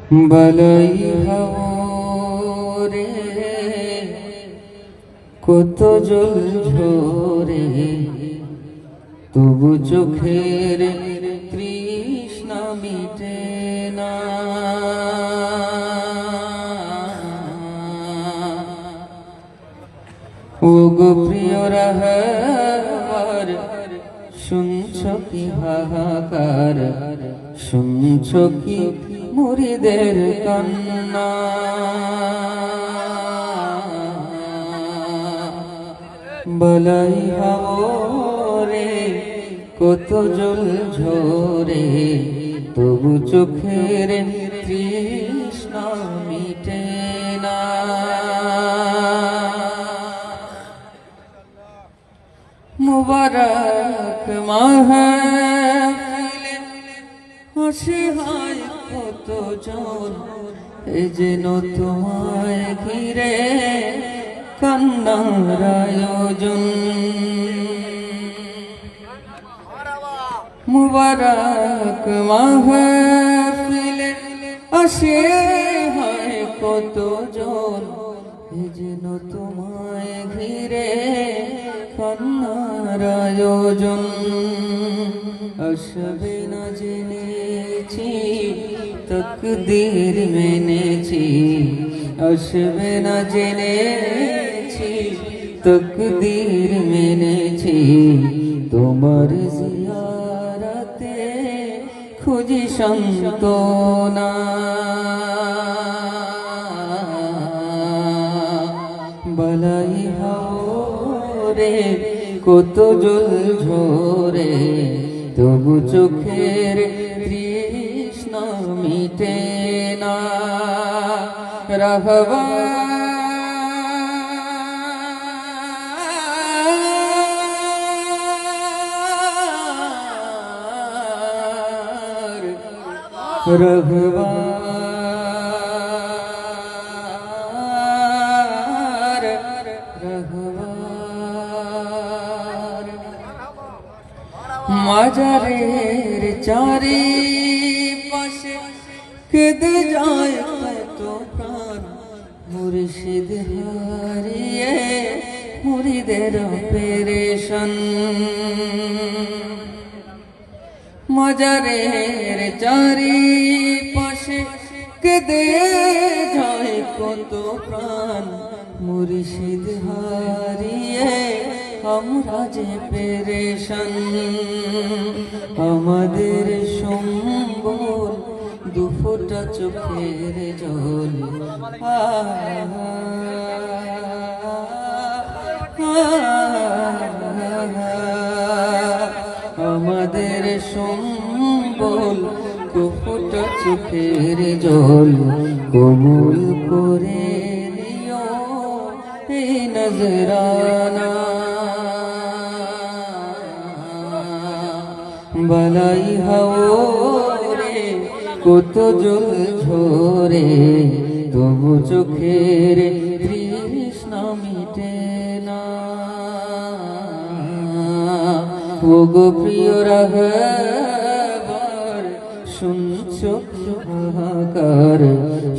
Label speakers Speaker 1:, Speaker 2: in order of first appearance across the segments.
Speaker 1: বালাই হাওরে কত জল ঝরে, তবু চোখের তৃষ্ণা মিটে না। ও গো প্রিয় রাহার, শুনছ কি হাহাকার, শুনছ কি মুরিদের কান্না। বালাই হাওরে কত জল ঝরে, তবু চোখের তৃষ্ণা মিটে না। মুবারক মাহফিলে হাসি হয় কত জন, এ যেন তোমায় ঘিরে কান্নার আয়োজন। মুবারক মাহফিলে হাসি হয় কত জন, এ যেন তোমায় ঘিরে কান্নার আয়োজন। আসবে না জেনেছি, তকদীর মেনেছি, আসবে না জেনেছি, তকদীর মেনেছি। তোমার জিয়ারতে খুঁজি সান্ত্বনা। বালাই হাওরে কত জল ঝরে, তবু চোখের তৃষ্ণা মিটে না। রহবার রহবার রহবার মাজারের চারিপাশে কেঁদে যায় কত প্রাণ, মুর্শিদ হারিয়ে মুরিদের পেরেশান। মাজারের চারিপাশে কেঁদে যায় কত প্রাণ, মুর্শিদ হারিয়ে আমরা যে পেরেশান। আমাদের সম্বল দুফোঁটা চোখের জল, আমাদের সম্বল দুফোঁটা চোখের জল, কবুল করে নিও এই নজরানা। বালাই হাওরে কত জল ঝরে, তবু চোখের তৃষ্ণা মিটে না। ও গো প্রিয় রাহবার, শুনছ কি হাহাকার,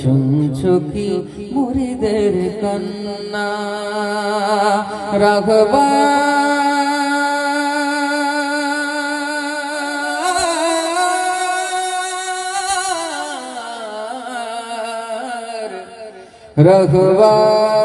Speaker 1: শুনছ কি মুরিদের কান্না। রাঘবার রাঘবার